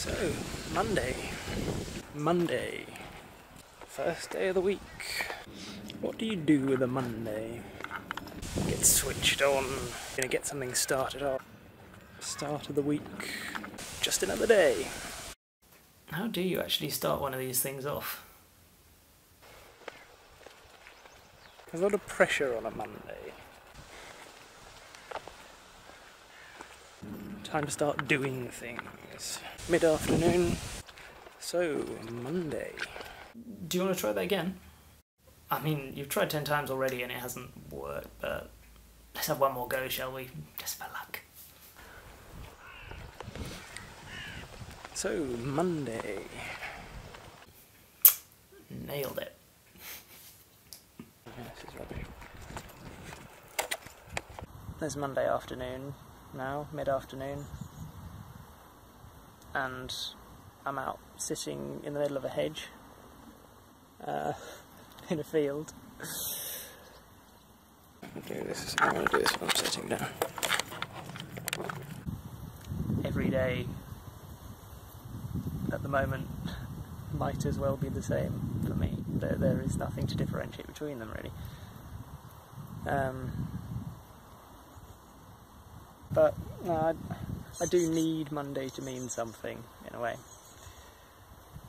So, Monday. Monday. First day of the week. What do you do with a Monday? Get switched on. Gonna get something started off. Start of the week. Just another day. How do you actually start one of these things off? There's a lot of pressure on a Monday. Time to start doing things. Mid-afternoon. So, Monday. Do you want to try that again? I mean, you've tried 10 times already and it hasn't worked, but let's have one more go, shall we? Just for luck. So, Monday. Nailed it. Yeah, this is rubbish. There's Monday afternoon now, mid-afternoon, and I'm out sitting in the middle of a hedge in a field. I'm going to do this while I'm sitting down. Every day at the moment might as well be the same for me. There is nothing to differentiate between them, really. But no, I do need Monday to mean something, in a way.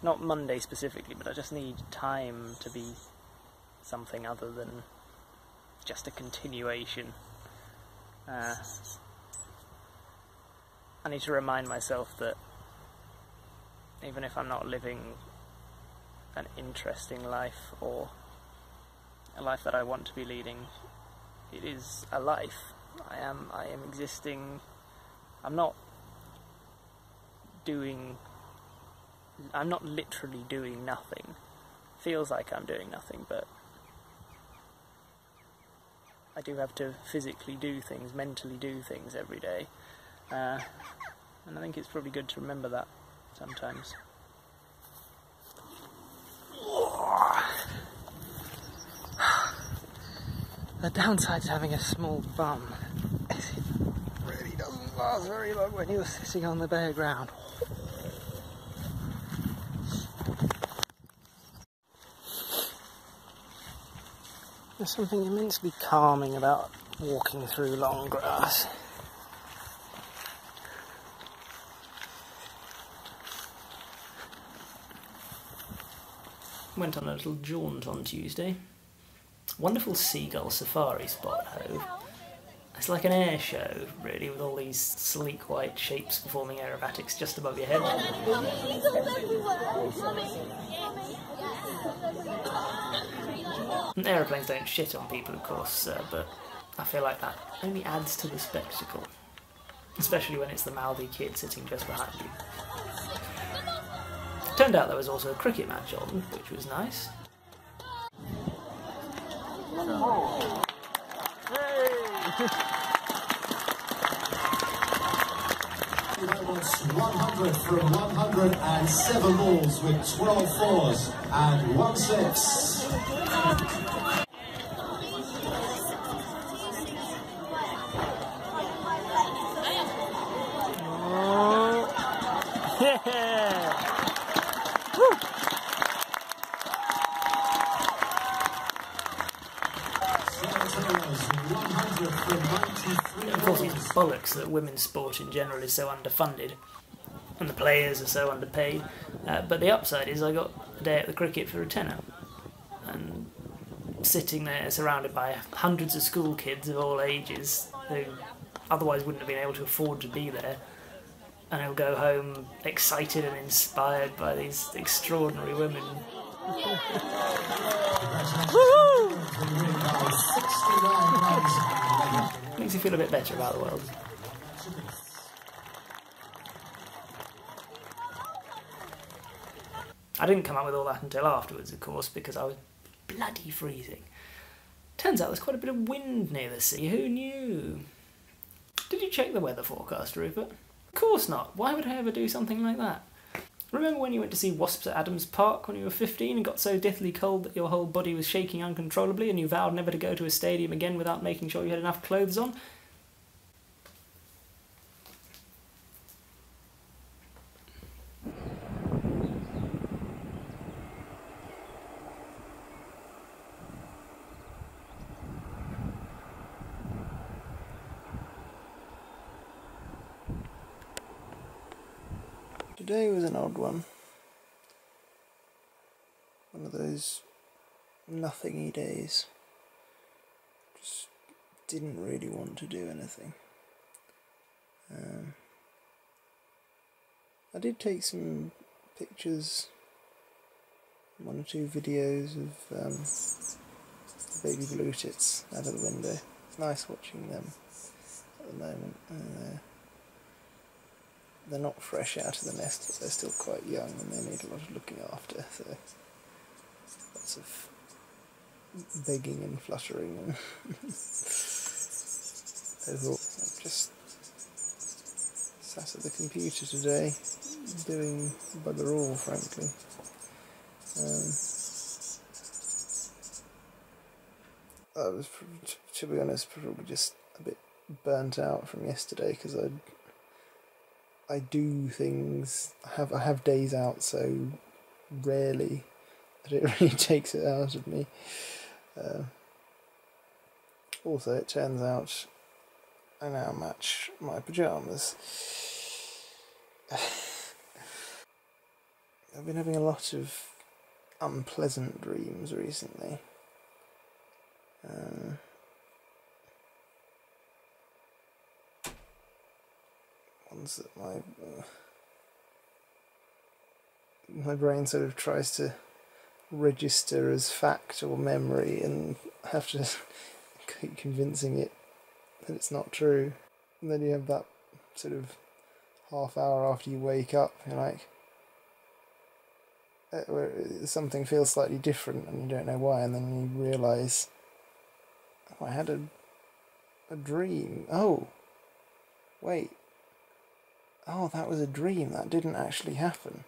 Not Monday specifically, but I just need time to be something other than just a continuation. I need to remind myself that even if I'm not living an interesting life, or a life that I want to be leading, it is a life. I am existing. I'm not literally doing nothing. Feels like I'm doing nothing, but I do have to physically do things, mentally do things every day. And I think it's probably good to remember that sometimes. The downside to having a small bum is it really doesn't last very long when you're sitting on the bare ground. There's something immensely calming about walking through long grass. Went on a little jaunt on Tuesday. Wonderful seagull safari spot, Hove. It's like an air show, really, with all these sleek white shapes performing aerobatics just above your head. And aeroplanes don't shit on people, of course, but I feel like that only adds to the spectacle. Especially when it's the mouthy kid sitting just behind you. Turned out there was also a cricket match on, which was nice. That was 100 from 107 balls with 12 fours and 1 6. Of course, it's bollocks that women's sport in general is so underfunded and the players are so underpaid, but the upside is I got a day at the cricket for a tenner, and sitting there surrounded by hundreds of school kids of all ages who otherwise wouldn't have been able to afford to be there, and I'll go home excited and inspired by these extraordinary women. Makes you feel a bit better about the world. I didn't come up with all that until afterwards, of course, because I was bloody freezing. Turns out there's quite a bit of wind near the sea. Who knew? Did you check the weather forecast, Rupert? Of course not. Why would I ever do something like that? Remember when you went to see wasps at Adams Park when you were 15 and got so deathly cold that your whole body was shaking uncontrollably and you vowed never to go to a stadium again without making sure you had enough clothes on? Today was an odd one. One of those nothingy days. Just didn't really want to do anything. I did take some pictures, 1 or 2 videos of baby blue tits out of the window. It's nice watching them at the moment. They're not fresh out of the nest, but they're still quite young and they need a lot of looking after, so lots of begging and fluttering and overall. I've just sat at the computer today doing bugger all, frankly. I was, to be honest, probably just a bit burnt out from yesterday because I do things. I have days out so rarely that it really takes it out of me. Also, it turns out I now match my pyjamas. I've been having a lot of unpleasant dreams recently. Ones that my brain sort of tries to register as fact or memory, and have to keep convincing it that it's not true. And then you have that sort of half hour after you wake up, you're like, where something feels slightly different and you don't know why, and then you realise, oh, I had a dream. Oh, wait. Oh, that was a dream. That didn't actually happen.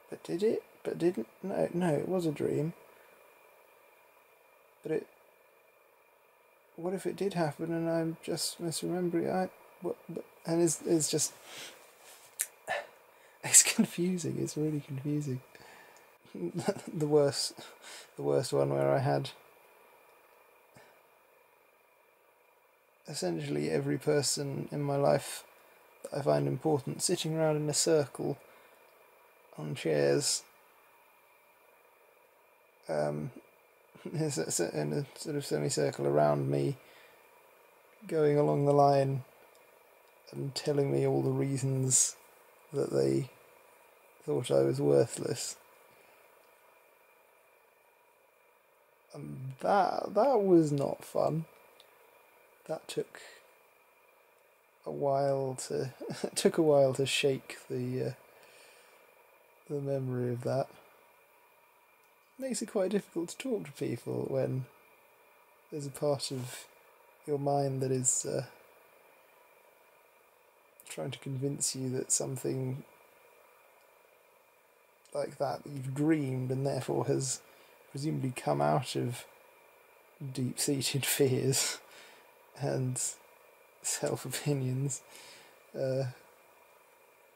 But did it? But didn't? No, it was a dream. But what if it did happen and I'm just misremembering? And it's just, it's confusing. It's really confusing. the worst one where I had essentially every person in my life that I find important sitting around in a circle on chairs, in a sort of semicircle around me, going along the line and telling me all the reasons that they thought I was worthless. And that was not fun. That took a while to shake the memory of that. Makes it quite difficult to talk to people when there's a part of your mind that is trying to convince you that something like that you've dreamed and therefore has presumably come out of deep-seated fears and self-opinions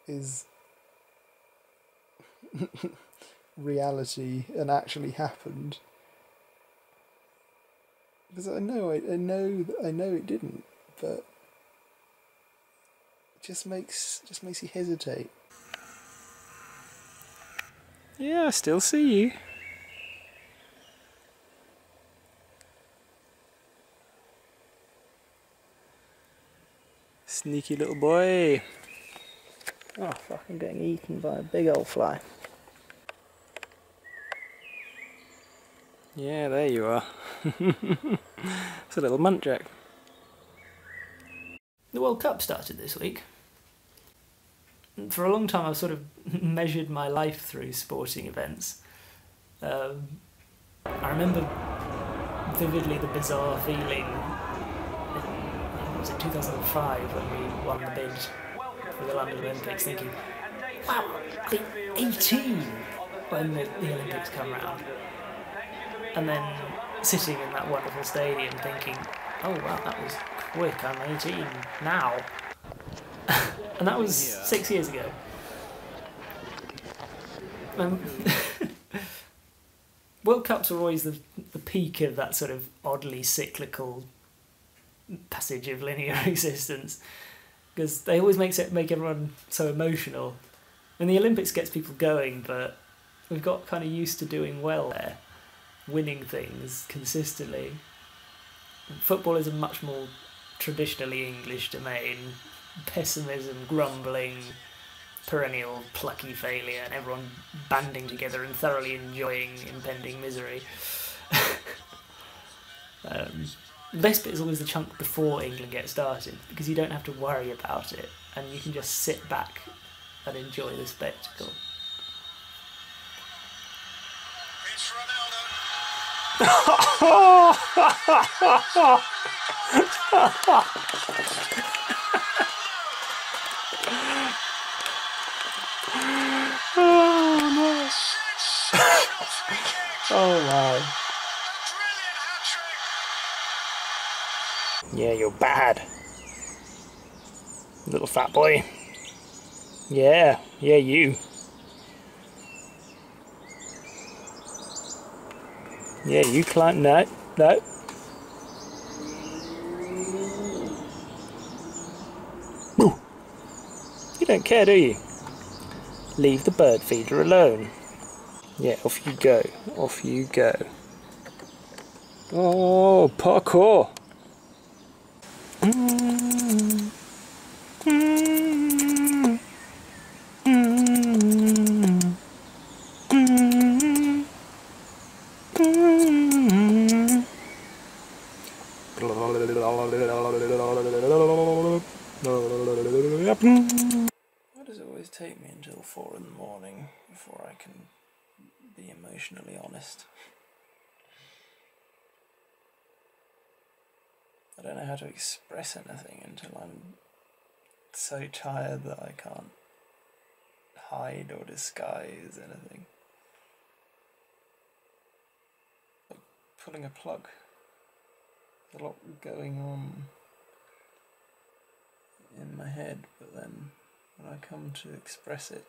is reality and actually happened. Because I know it didn't, but it just makes you hesitate. Yeah, I still see you. Sneaky little boy. Oh fuck, I'm getting eaten by a big old fly. Yeah, there you are. It's a little muntjac. The World Cup started this week. For a long time I've sort of measured my life through sporting events. I remember vividly the bizarre feeling was it 2005 when we won the bid for the London Olympics, thinking, wow, I'll be 18 when the Olympics come round. And then sitting in that wonderful stadium thinking, oh wow, that was quick, I'm 18 now. And that was 6 years ago. World Cups are always the peak of that sort of oddly cyclical passage of linear existence, because they always make everyone so emotional, And the Olympics gets people going, but we've got kind of used to doing well there, winning things consistently. Football is a much more traditionally English domain. Pessimism, grumbling, perennial plucky failure, and everyone banding together and thoroughly enjoying impending misery. The best bit is always the chunk before England gets started, because you don't have to worry about it, and you can just sit back and enjoy the spectacle. It's Ronaldo. Oh no! Oh my! Yeah, you're bad, little fat boy. Yeah, you. Yeah, you climb. No. Ooh. You don't care, do you? Leave the bird feeder alone. Yeah, off you go. Off you go. Oh, parkour. Why does it always take me until 4 in the morning before I can be emotionally honest? I don't know how to express anything until I'm so tired that I can't hide or disguise anything. Like pulling a plug. There's a lot going on in my head, but then when I come to express it,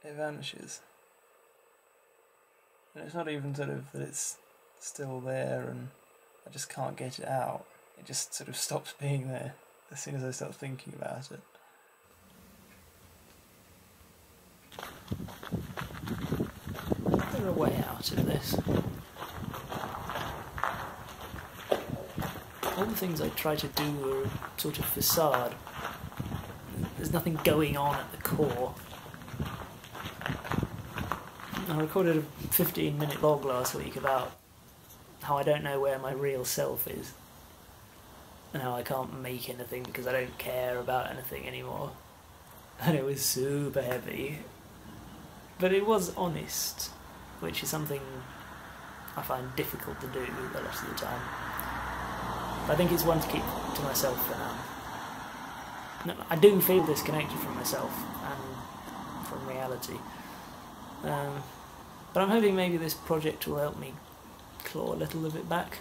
it vanishes. And it's not even sort of that it's still there and I just can't get it out. It just sort of stops being there as soon as I start thinking about it. Is there a way out of this? All the things I try to do are a sort of facade. There's nothing going on at the core. I recorded a 15-minute vlog last week about how I don't know where my real self is, and how I can't make anything because I don't care about anything anymore. And it was super heavy. But it was honest, which is something I find difficult to do the rest of the time. But I think it's one to keep to myself for now. No, I do feel disconnected from myself and from reality. But I'm hoping maybe this project will help me claw a little of it back.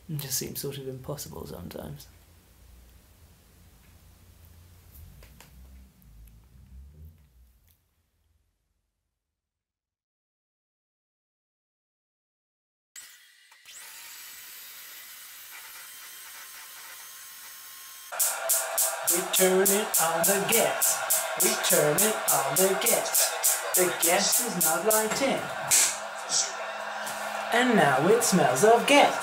It just seems sort of impossible sometimes. We turn it on the get. We turn it on the get. The guest is not light in. And now it smells of get.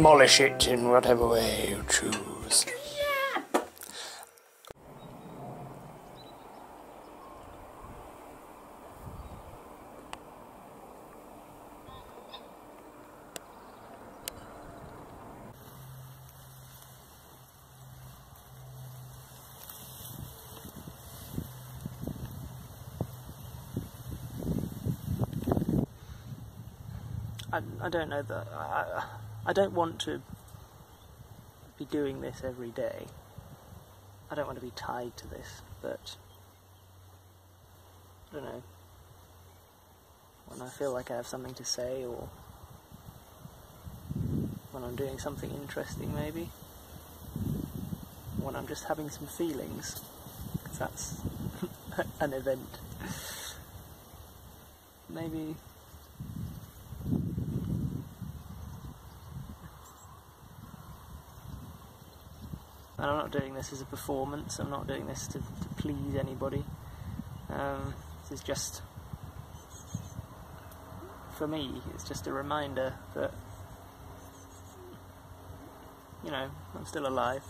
demolish it in whatever way you choose. I don't know that I don't want to be doing this every day. I don't want to be tied to this, but I don't know, when I feel like I have something to say, or when I'm doing something interesting maybe, when I'm just having some feelings, because that's an event. Maybe and I'm not doing this as a performance, I'm not doing this to please anybody. This is just, for me, it's just a reminder that, you know, I'm still alive,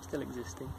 still existing.